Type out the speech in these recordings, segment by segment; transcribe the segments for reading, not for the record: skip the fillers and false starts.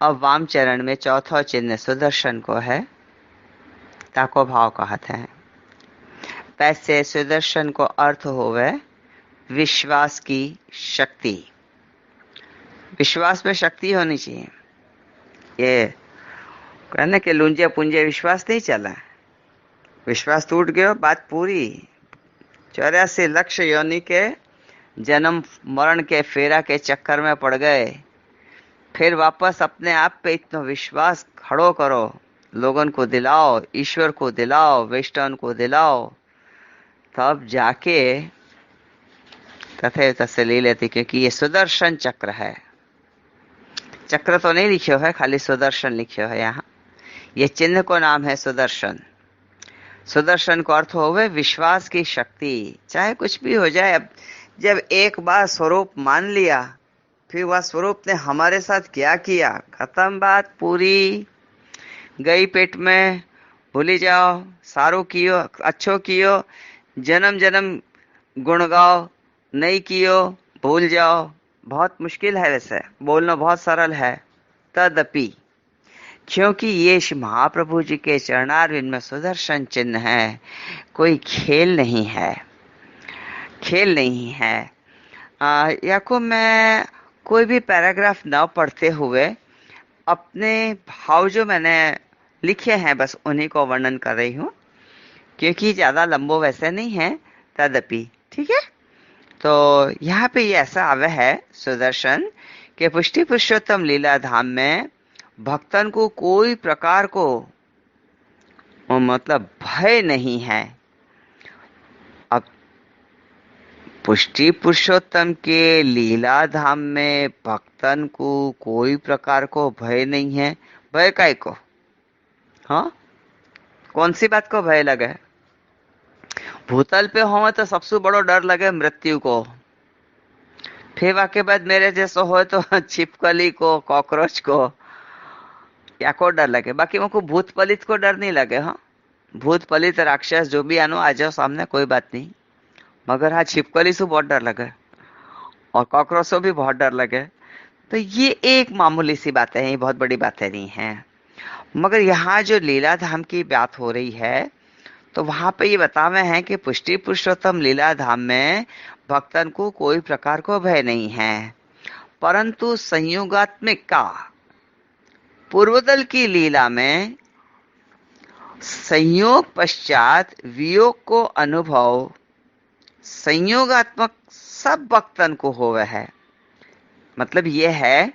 अब वाम चरण में चौथा चिन्ह सुदर्शन को है, ताको भाव कहते हैं। वैसे सुदर्शन को अर्थ होवे विश्वास की शक्ति। विश्वास में शक्ति होनी चाहिए। ये कहने के लुंजे पुंजे विश्वास नहीं चला, विश्वास टूट गयो बात पूरी। 84 लक्ष योनि के जन्म मरण के फेरा के चक्कर में पड़ गए, फिर वापस अपने आप पे इतना विश्वास खड़ो करो, लोगन को दिलाओ, ईश्वर को दिलाओ, वेस्टर्न को दिलाओ, तब जाके तथे तसे ले लेती। क्योंकि ये सुदर्शन चक्र है, चक्र तो नहीं लिखियो है, खाली सुदर्शन लिखियो है यहाँ। ये चिन्ह को नाम है सुदर्शन। सुदर्शन को अर्थ होवे विश्वास की शक्ति। चाहे कुछ भी हो जाए, अब जब एक बार स्वरूप मान लिया, फिर वह स्वरूप ने हमारे साथ क्या किया, खत्म बात पूरी, गई पेट में, भूली जाओ। सारो कियो, अच्छो कियो, जन्म जन्म गुण गाओ, नहीं कियो भूल जाओ। बहुत मुश्किल है, वैसे बोलना बहुत सरल है, तदपि क्योंकि ये महाप्रभु जी के चरणारविंद में सुदर्शन चिन्ह है, कोई खेल नहीं है, खेल नहीं है। या को मैं कोई भी पैराग्राफ न पढ़ते हुए अपने भाव जो मैंने लिखे हैं बस उन्हीं को वर्णन कर रही हूँ, क्योंकि ज्यादा लंबो वैसे नहीं है, तदपि ठीक है। तो यहाँ पे ये ऐसा आवे है सुदर्शन के पुष्टि पुरुषोत्तम लीला धाम में भक्तन को कोई प्रकार को मतलब भय नहीं है। अब पुष्टि पुरुषोत्तम के लीला धाम में भक्तन को कोई प्रकार को भय नहीं है। भय काय को? हाँ, कौन सी बात को भय लगे? भूतल पे हो तो सबसे बड़ो डर लगे मृत्यु को, फिर वाके बाद मेरे जैसो हो तो छिपकली को, कॉकरोच को, या को डर लगे। बाकी मुझको भूत पलित को डर नहीं लगे। हाँ, भूत पलित राक्षस जो भी आनो आ जाओ सामने, कोई बात नहीं। मगर हाँ, छिपकली से बहुत डर लगे और कॉकरोच से भी बहुत डर लगे। तो ये एक मामूली सी बात है, ये बहुत बड़ी बातें नहीं है। मगर यहाँ जो लीला धाम की बात हो रही है, तो वहां पे ये बतावे हैं कि पुष्टि पुरुषोत्तम लीला धाम में भक्तन को कोई प्रकार को भय नहीं है, परंतु संयोगात्मिक का पूर्वदल की लीला में संयोग पश्चात वियोग को अनुभव संयोगात्मक सब भक्तन को होवे है। मतलब ये है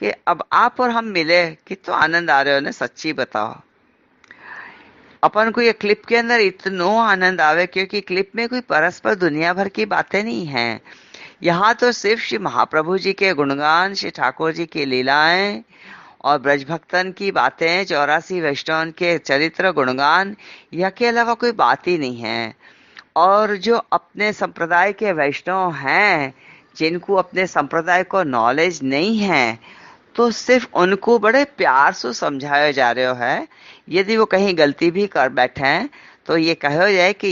कि अब आप और हम मिले, कितना आनंद आ रहे हो ना, सच्ची बताओ। अपन को ये क्लिप के अंदर इतना आनंद आवे क्योंकि क्लिप में कोई परस्पर दुनिया भर की बातें नहीं है। यहाँ तो सिर्फ श्री महाप्रभु जी के गुणगान, श्री ठाकुर जी की लीलाएं और ब्रजभक्तन की बातें, 84 वैष्णव के चरित्र गुणगान, यह के अलावा कोई बात ही नहीं है। और जो अपने संप्रदाय के वैष्णव हैं, जिनको अपने संप्रदाय को नॉलेज नहीं है, तो सिर्फ उनको बड़े प्यार से समझाया जा रहा है। यदि वो कहीं गलती भी कर बैठे हैं तो ये कहो जाए कि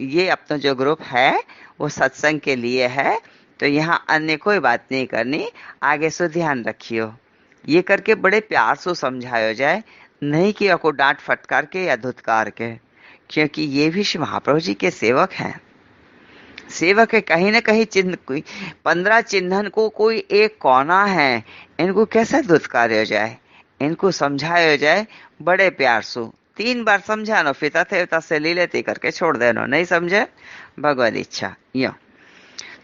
ये अपना जो ग्रुप है वो सत्संग के लिए है, तो यहाँ अन्य कोई बात नहीं करनी, आगे से ध्यान रखियो। ये करके बड़े प्यार से समझाया जाए, नहीं कि आपको डांट फटकार के या धुतकार के, क्योंकि ये भी श्री महाप्रभु जी के सेवक हैं। सेवक है, कहीं ना कहीं चिन्ह, कोई 15 चिन्हन को कोई एक कोना है, इनको कैसे धुतकार्य जाए, इनको समझाया जाए बड़े प्यार से। 3 बार समझानो, फिर तथे तसे लीलेती करके छोड़ देनो, नहीं समझे भगवत इच्छा। यो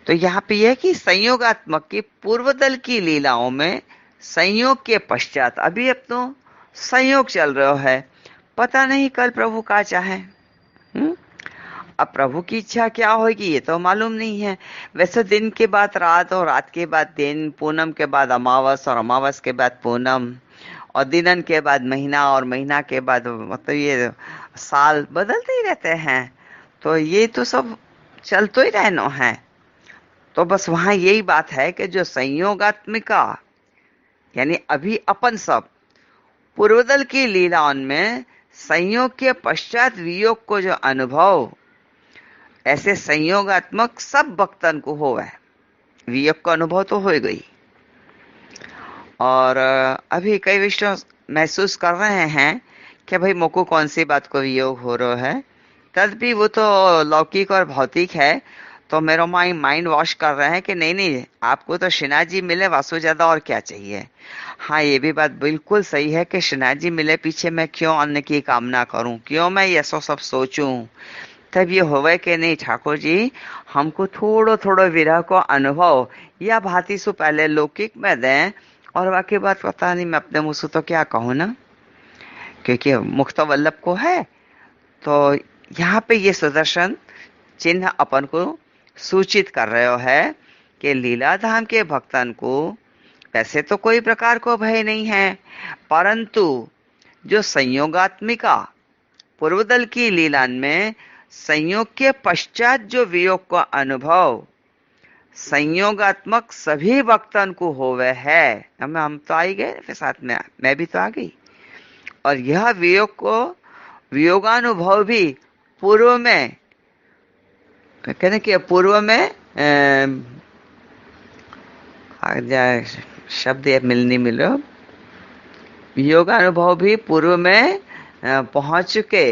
तो यहाँ पे यह कि संयोगात्मक की पूर्वदल की लीलाओं में संयोग के पश्चात, अभी अब तो संयोग चल रहा है, पता नहीं कल प्रभु का चाहे। अब प्रभु की इच्छा क्या होगी ये तो मालूम नहीं है। वैसे दिन के बाद रात और रात के बाद दिन, पूनम के बाद अमावस और अमावस के बाद पूनम, और दिनन के बाद महीना और महीना के बाद मतलब ये साल बदलते ही रहते हैं। तो ये तो सब चलते ही रहना है। तो बस वहां यही बात है कि जो संयोगात्मिका, यानी अभी अपन सब पूर्वदल की लीलाओं में संयोग के पश्चात वियोग को जो अनुभव, ऐसे संयोगात्मक सब भक्तन को होवे। वियोग का अनुभव तो हो गई, और अभी कई विष्णु महसूस कर रहे हैं कि भाई मोको कौन सी बात को वियोग हो रहा है, तद भी वो तो लौकिक और भौतिक है। तो मेरा माइंड वॉश कर रहे हैं कि नहीं नहीं, आपको तो श्रीनाथ जी मिले वासु ज्यादा और क्या चाहिए। हाँ, ये भी बात बिल्कुल सही है कि श्रीनाथ जी मिले पीछे मैं क्यों अन्न की कामना करूं, क्यों मैं ये सब सोचूं। तब ये होवे कि नहीं ठाकुर जी, हमको थोड़ो थोड़ो विरह को अनुभव या भांति सु पहले लौकिक में दें। और बाकी बात पता नहीं, मैं अपने मुंह से तो क्या कहूँ ना, क्योंकि मुक्त वल्लभ को है। तो यहाँ पे ये सुदर्शन चिन्ह अपन को सूचित कर रहे हो है कि लीला धाम के भक्तन को वैसे तो कोई प्रकार को भय नहीं है, परंतु जो संयोगात्मिका पूर्वदल की लीला में संयोग के पश्चात जो वियोग का अनुभव संयोगात्मक सभी भक्तन को होवे है। हम तो आ ही गए फिर साथ में, मैं भी तो आ गई। और यह वियोग को वियोगानुभव भी पूर्व में कहने कि पूर्व में शब्द ये मिल रहा, वियोगानुभव भी पूर्व में पहुंच चुके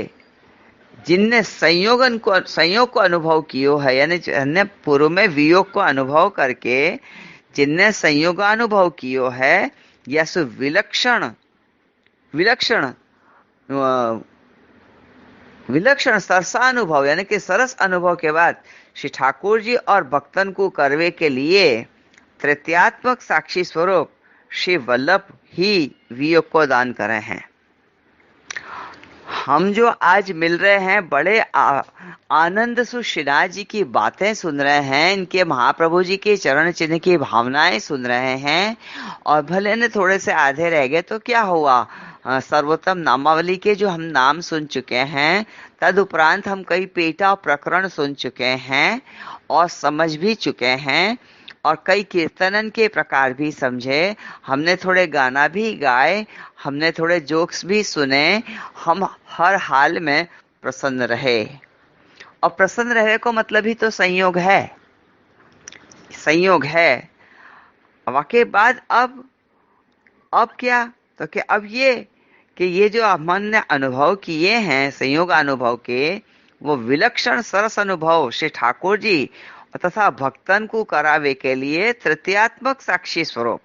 जिनने संयोग को अनुभव कियो है, यानी जिनने पूर्व में वियोग को अनुभव करके जिनने संयोगानुभव कियो है, यह विलक्षण विलक्षण विलक्षण सरसानुभव यानी कि सरस अनुभव के बाद श्री ठाकुर जी और भक्तन को करवे के लिए तृतीयात्मक साक्षी स्वरूप श्री वल्लभ ही वियोग को दान करे हैं। हम जो आज मिल रहे हैं बड़े आनंद से श्रीनाथ जी की बातें सुन रहे हैं, इनके महाप्रभु जी के चरण चिन्ह की भावनाएं सुन रहे हैं, और भले ने थोड़े से आधे रह गए तो क्या हुआ, सर्वोत्तम नामावली के जो हम नाम सुन चुके हैं, तदुपरांत हम कई पेटा प्रकरण सुन चुके हैं और समझ भी चुके हैं, और कई कीर्तनन के प्रकार भी समझे, हमने थोड़े गाना भी गाए, हमने थोड़े जोक्स भी सुने, हम हर हाल में प्रसन्न रहे। और प्रसन्न रहे को मतलब ही तो संयोग है, संयोग है। वाकई बाद अब क्या, तो कि अब ये कि ये जो मन ने अनुभव किए हैं संयोग अनुभव के, वो विलक्षण सरस अनुभव श्री ठाकुर जी तथा भक्तन को करावे के लिए तृतीयात्मक साक्षी स्वरूप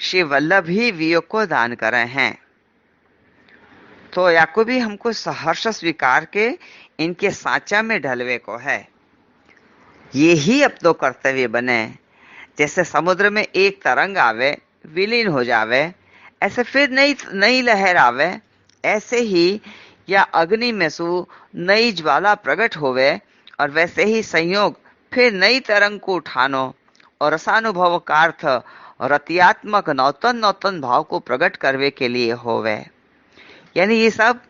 श्री वल्लभ ही वियोग को दान करे हैं। तो याको भी हमको सहर्ष स्वीकार के इनके सांचा में ढलवे को है, ये ही अब तो कर्तव्य बने। जैसे समुद्र में एक तरंग आवे विलीन हो जावे, ऐसे फिर नई नई लहर आवे, ऐसे ही या अग्नि में सु नई ज्वाला प्रकट होवे, और वैसे ही संयोग फिर नई तरंग को उठानो और रसानुभव का अर्थ रतियात्मक नौतन नौतन भाव को प्रकट करवे के लिए होवे। यानी ये सब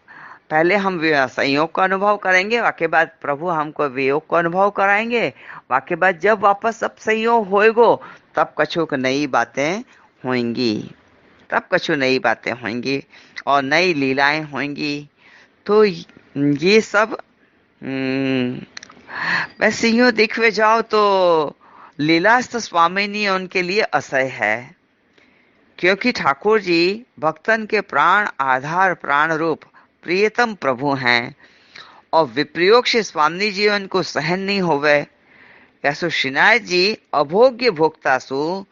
पहले हम संयोग का अनुभव करेंगे, वाके बाद प्रभु हमको वियोग को अनुभव कराएंगे, वाके बाद जब वापस सब संयोग होएगो तब कछु नई बातें होंगी, तब कछु नई बातें होंगी और नई लीलाएं होंगी। तो ये सब वैसे यूं देखवे जाओ तो लीलास्त स्वामिनी उनके लिए असह्य है, क्योंकि ठाकुर जी भक्तन के प्राण आधार प्राण रूप प्रियतम प्रभु हैं, और विप्रयोग से स्वामी जी उनको सहन नहीं होवे। ऐसो श्रीनाथ जी अभोग्य भोक्ता सु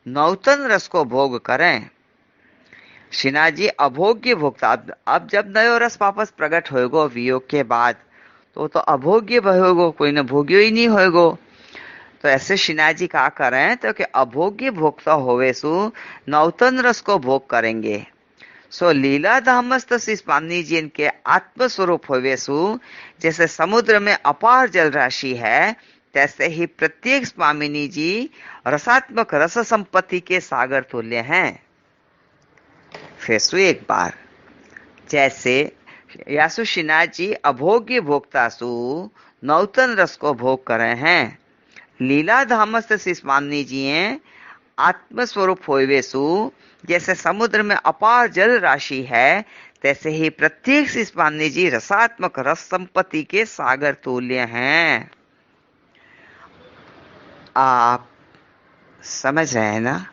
नौतन रस को भोग करें। श्रीनाथ जी अभोग्य भोक्ता, अब जब नयो रस वापस प्रकट होएगो वियोग के बाद, तो अभोग्य होएगो, कोई न भोग्यो ही नहीं होएगो। तो ऐसे श्रीनाथ जी क्या करें, तो कि अभोग्य भोक्ता होवे सु नौतन रस को भोग करेंगे। सो लीला धामस्थ श्री स्वामी जी इनके आत्मस्वरूप होवे सु जैसे समुद्र में अपार जल राशि है, तैसे ही प्रत्येक स्वामिनी जी रसात्मक रस संपत्ति के सागर तुल्य हैं। फिर सु एक बार जैसे यासु श्रीनाथ जी अभोग्य भोक्ता सु नौतन रस को भोग करे हैं, लीला धामस्थ श्री स्वामी जी आत्मस्वरूप होवे सु जैसे समुद्र में अपार जल राशि है, तैसे ही प्रत्येक श्री स्वामी जी रसात्मक रस संपत्ति के सागर तुल्य हैं। आप समझ रहे हैं ना?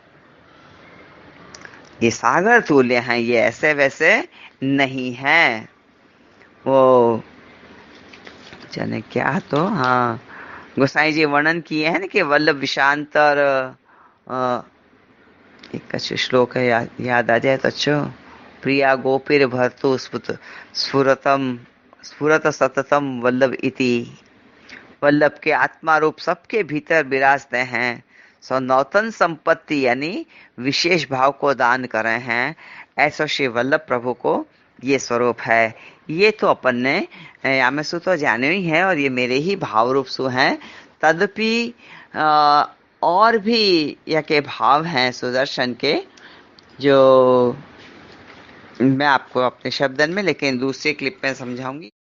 ये सागर तुल्य हैं, ये ऐसे वैसे नहीं है। वो जाने क्या, तो हाँ, गोसाई जी वर्णन किए हैं ना कि वल्लभ विशांत और एक अच्छे श्लोक है, याद आ जाए तो अच्छो। प्रिया गोपीर भर्तु स्फुरतम स्फुरत सततम वल्लभ इति। वल्लभ के आत्मा रूप सबके भीतर विराजते हैं। सो नौतन संपत्ति यानी विशेष भाव को दान कर रहे हैं, ऐसा श्री वल्लभ प्रभु को ये स्वरूप है। ये तो अपन ने यामेसु तो जाने ही है, और ये मेरे ही भाव रूप सु हैं। तदपि और भी या के भाव हैं सुदर्शन के, जो मैं आपको अपने शब्दन में लेकिन दूसरे क्लिप में समझाऊंगी।